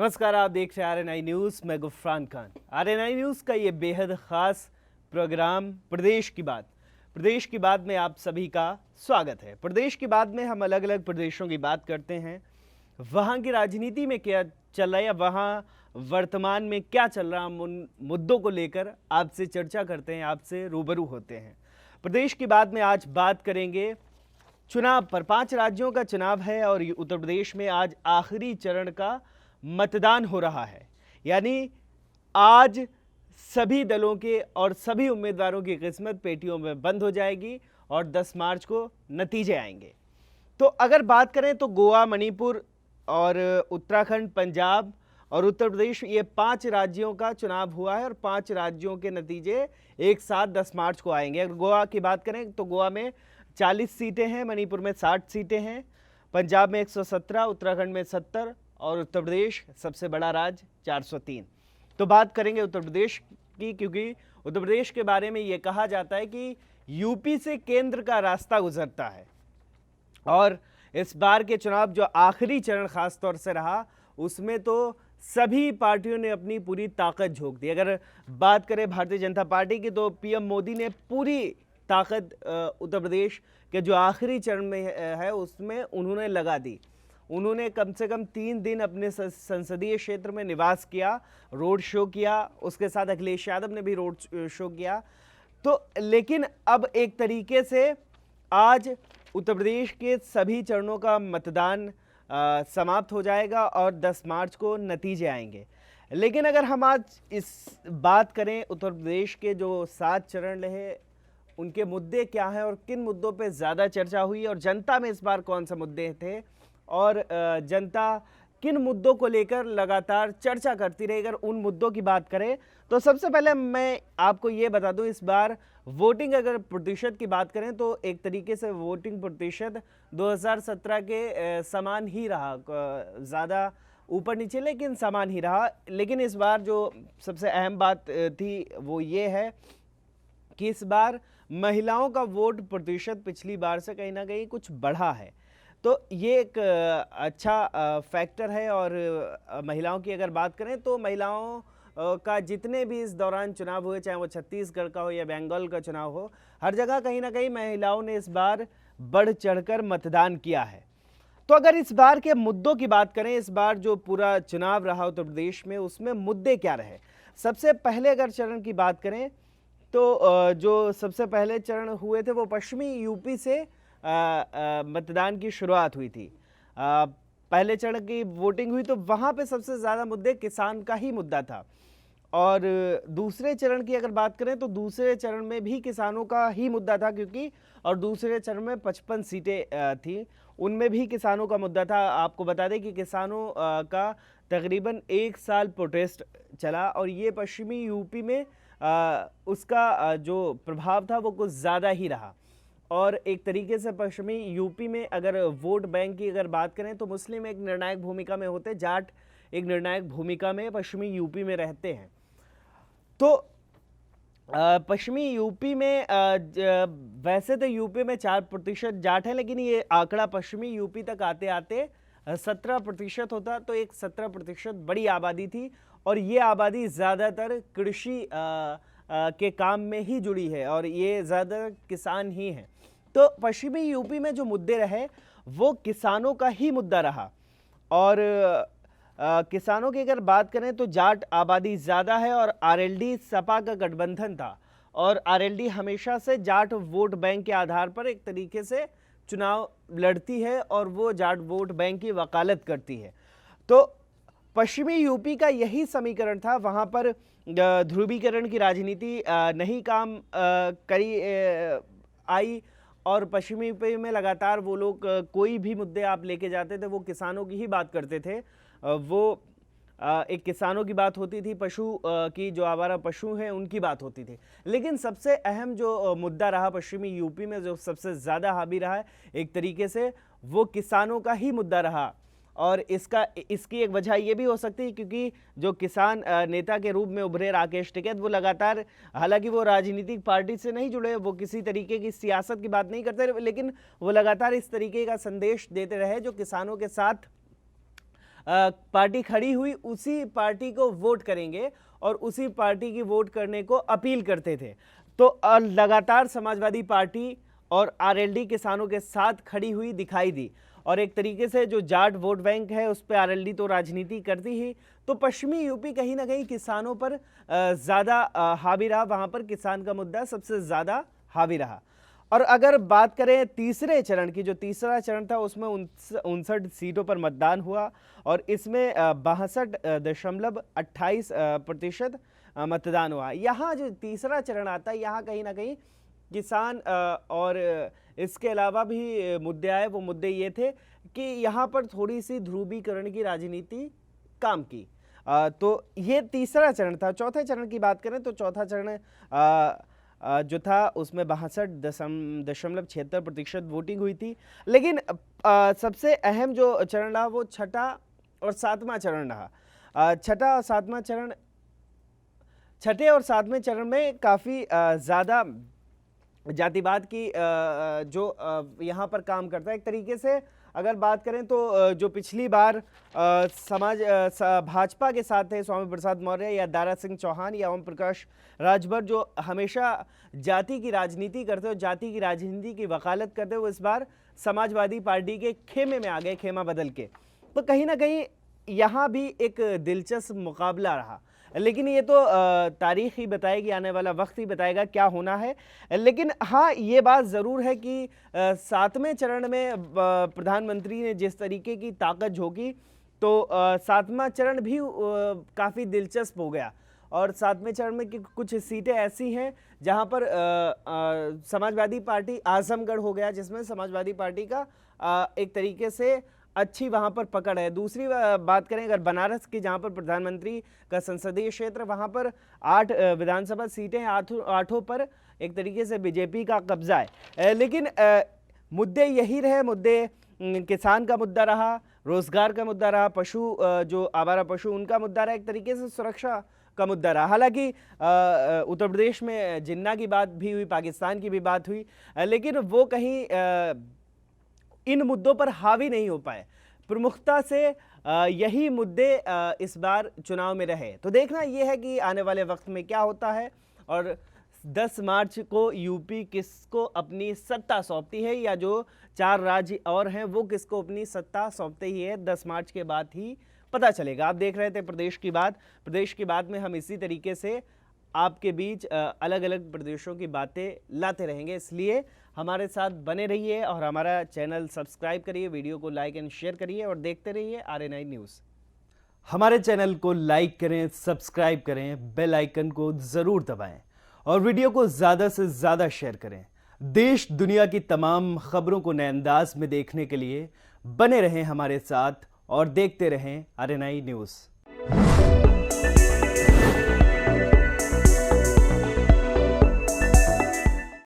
नमस्कार, आप देख रहे हैं आरएनआई न्यूज़। मैं गुफरान खान। आरएनआई न्यूज़ का ये बेहद ख़ास प्रोग्राम प्रदेश की बात में आप सभी का स्वागत है। प्रदेश की बात में हम अलग अलग प्रदेशों की बात करते हैं, वहाँ की राजनीति में क्या चल रहा है या वहाँ वर्तमान में क्या चल रहा है, हम उन मुद्दों को लेकर आपसे चर्चा करते हैं, आपसे रूबरू होते हैं। प्रदेश की बात में आज बात करेंगे चुनाव पर। 5 राज्यों का चुनाव है और उत्तर प्रदेश में आज आखिरी चरण का मतदान हो रहा है। यानी आज सभी दलों के और सभी उम्मीदवारों की किस्मत पेटियों में बंद हो जाएगी और 10 मार्च को नतीजे आएंगे। तो अगर बात करें तो गोवा, मणिपुर और उत्तराखंड, पंजाब और उत्तर प्रदेश, ये 5 राज्यों का चुनाव हुआ है और 5 राज्यों के नतीजे एक साथ 10 मार्च को आएंगे। अगर गोवा की बात करें तो गोवा में 40 सीटें हैं, मणिपुर में 60 सीटें हैं, पंजाब में 117, उत्तराखंड में 70 और उत्तर प्रदेश सबसे बड़ा राज्य 403। तो बात करेंगे उत्तर प्रदेश की, क्योंकि उत्तर प्रदेश के बारे में ये कहा जाता है कि यूपी से केंद्र का रास्ता गुजरता है और इस बार के चुनाव जो आखिरी चरण खास तौर से रहा, उसमें तो सभी पार्टियों ने अपनी पूरी ताकत झोंक दी। अगर बात करें भारतीय जनता पार्टी की तो पीएम मोदी ने पूरी ताकत उत्तर प्रदेश के जो आखिरी चरण में है उसमें उन्होंने लगा दी। उन्होंने कम से कम 3 दिन अपने संसदीय क्षेत्र में निवास किया, रोड शो किया, उसके साथ अखिलेश यादव ने भी रोड शो किया। तो लेकिन अब एक तरीके से आज उत्तर प्रदेश के सभी चरणों का मतदान समाप्त हो जाएगा और 10 मार्च को नतीजे आएंगे। लेकिन अगर हम आज इस बात करें उत्तर प्रदेश के जो 7 चरण रहे, उनके मुद्दे क्या हैं और किन मुद्दों पे ज़्यादा चर्चा हुई और जनता में इस बार कौन से मुद्दे थे और जनता किन मुद्दों को लेकर लगातार चर्चा करती रही, अगर उन मुद्दों की बात करें तो सबसे पहले मैं आपको ये बता दूं, इस बार वोटिंग अगर प्रतिशत की बात करें तो एक तरीके से वोटिंग प्रतिशत 2017 के समान ही रहा, ज़्यादा ऊपर नीचे लेकिन समान ही रहा। लेकिन इस बार जो सबसे अहम बात थी वो ये है कि इस बार महिलाओं का वोट प्रतिशत पिछली बार से कहीं ना कहीं कुछ बढ़ा है। तो ये एक अच्छा फैक्टर है। और महिलाओं की अगर बात करें तो महिलाओं का जितने भी इस दौरान चुनाव हुए, चाहे वो छत्तीसगढ़ का हो या बंगाल का चुनाव हो, हर जगह कहीं ना कहीं महिलाओं ने इस बार बढ़ चढ़कर मतदान किया है। तो अगर इस बार के मुद्दों की बात करें, इस बार जो पूरा चुनाव रहा उत्तर प्रदेश में, उसमें मुद्दे क्या रहे। सबसे पहले अगर चरण की बात करें तो जो सबसे पहले चरण हुए थे वो पश्चिमी यूपी से मतदान की शुरुआत हुई थी। पहले चरण की वोटिंग हुई तो वहाँ पे सबसे ज़्यादा मुद्दे किसान का ही मुद्दा था। और दूसरे चरण की अगर बात करें तो दूसरे चरण में भी किसानों का ही मुद्दा था, क्योंकि और दूसरे चरण में 55 सीटें थी, उनमें भी किसानों का मुद्दा था। आपको बता दें कि किसानों का तकरीबन 1 साल प्रोटेस्ट चला और ये पश्चिमी यूपी में उसका जो प्रभाव था वो कुछ ज़्यादा ही रहा। और एक तरीके से पश्चिमी यूपी में अगर वोट बैंक की अगर बात करें तो मुस्लिम एक निर्णायक भूमिका में होते, जाट एक निर्णायक भूमिका में पश्चिमी यूपी में रहते हैं। तो पश्चिमी यूपी में वैसे तो यूपी में 4% जाट है, लेकिन ये आंकड़ा पश्चिमी यूपी तक आते आते 17% होता। तो एक 17% बड़ी आबादी थी और ये आबादी ज़्यादातर कृषि के काम में ही जुड़ी है और ये ज़्यादा किसान ही हैं। तो पश्चिमी यूपी में जो मुद्दे रहे वो किसानों का ही मुद्दा रहा। और किसानों की अगर बात करें तो जाट आबादी ज़्यादा है और आरएलडी सपा का गठबंधन था और आरएलडी हमेशा से जाट वोट बैंक के आधार पर एक तरीके से चुनाव लड़ती है और वो जाट वोट बैंक की वकालत करती है। तो पश्चिमी यूपी का यही समीकरण था। वहाँ पर ध्रुवीकरण की राजनीति नहीं काम करी आई और पश्चिमी यूपी में लगातार वो लोग कोई भी मुद्दे आप लेके जाते थे वो किसानों की ही बात करते थे। वो एक किसानों की बात होती थी, पशु की जो आवारा पशु हैं उनकी बात होती थी। लेकिन सबसे अहम जो मुद्दा रहा पश्चिमी यूपी में, जो सबसे ज़्यादा हावी रहा है एक तरीके से, वो किसानों का ही मुद्दा रहा। और इसकी एक वजह ये भी हो सकती है क्योंकि जो किसान नेता के रूप में उभरे राकेश टिकैत, वो लगातार, हालांकि वो राजनीतिक पार्टी से नहीं जुड़े, वो किसी तरीके की सियासत की बात नहीं करते, लेकिन वो लगातार इस तरीके का संदेश देते रहे जो किसानों के साथ पार्टी खड़ी हुई उसी पार्टी को वोट करेंगे और उसी पार्टी की वोट करने को अपील करते थे। तो लगातार समाजवादी पार्टी और आरएलडी किसानों के साथ खड़ी हुई दिखाई दी और एक तरीके से जो जाट वोट बैंक है उस पर आरएलडी तो राजनीति करती ही, तो पश्चिमी यूपी कहीं ना कहीं किसानों पर ज़्यादा हावी रहा, वहाँ पर किसान का मुद्दा सबसे ज़्यादा हावी रहा। और अगर बात करें तीसरे चरण की, जो तीसरा चरण था उसमें 59 सीटों पर मतदान हुआ और इसमें 62.28% मतदान हुआ। यहाँ जो तीसरा चरण आता है यहाँ कहीं ना कहीं किसान और इसके अलावा भी मुद्दे आए। वो मुद्दे ये थे कि यहाँ पर थोड़ी सी ध्रुवीकरण की राजनीति काम की। तो ये तीसरा चरण था। चौथे चरण की बात करें तो चौथा चरण जो था उसमें 62.76% वोटिंग हुई थी। लेकिन सबसे अहम जो चरण रहा वो छठा और सातवां चरण रहा। छठे और सातवें चरण में काफ़ी ज़्यादा जातिवाद की जो यहाँ पर काम करता है। एक तरीके से अगर बात करें तो जो पिछली बार भाजपा के साथ थे स्वामी प्रसाद मौर्य या दारा सिंह चौहान या ओम प्रकाश राजभर, जो हमेशा जाति की राजनीति करते हो, जाति की राजनीति की वकालत करते हो, इस बार समाजवादी पार्टी के खेमे में आ गए, खेमा बदल के। तो कहीं ना कहीं यहाँ भी एक दिलचस्प मुकाबला रहा। लेकिन ये तो तारीख ही बताएगी, आने वाला वक्त ही बताएगा क्या होना है। लेकिन हाँ, ये बात ज़रूर है कि सातवें चरण में प्रधानमंत्री ने जिस तरीके की ताकत झोंकी, तो सातवां चरण भी काफ़ी दिलचस्प हो गया। और सातवें चरण में कुछ सीटें ऐसी हैं जहाँ पर समाजवादी पार्टी, आजमगढ़ हो गया जिसमें समाजवादी पार्टी का एक तरीके से अच्छी वहाँ पर पकड़ है। दूसरी बात करें अगर बनारस की, जहाँ पर प्रधानमंत्री का संसदीय क्षेत्र, वहाँ पर 8 विधानसभा सीटें, आठों पर एक तरीके से बीजेपी का कब्जा है। लेकिन मुद्दे यही रहे, मुद्दे किसान का मुद्दा रहा, रोजगार का मुद्दा रहा, पशु जो आवारा पशु उनका मुद्दा रहा, एक तरीके से सुरक्षा का मुद्दा रहा। हालांकि उत्तर प्रदेश में जिन्ना की बात भी हुई, पाकिस्तान की भी बात हुई, लेकिन वो कहीं इन मुद्दों पर हावी नहीं हो पाए। प्रमुखता से यही मुद्दे इस बार चुनाव में रहे। तो देखना यह है कि आने वाले वक्त में क्या होता है और 10 मार्च को यूपी किसको अपनी सत्ता सौंपती है, या जो 4 राज्य और हैं वो किसको अपनी सत्ता सौंपते ही है, 10 मार्च के बाद ही पता चलेगा। आप देख रहे थे प्रदेश की बात। प्रदेश की बात में हम इसी तरीके से आपके बीच अलग अलग प्रदेशों की बातें लाते रहेंगे, इसलिए हमारे साथ बने रहिए और हमारा चैनल सब्सक्राइब करिए, वीडियो को लाइक एंड शेयर करिए और देखते रहिए RNI न्यूज़। हमारे चैनल को लाइक करें, सब्सक्राइब करें, बेल आइकन को ज़रूर दबाएं और वीडियो को ज़्यादा से ज़्यादा शेयर करें। देश दुनिया की तमाम खबरों को नए अंदाज में देखने के लिए बने रहें हमारे साथ और देखते रहें RNI न्यूज़।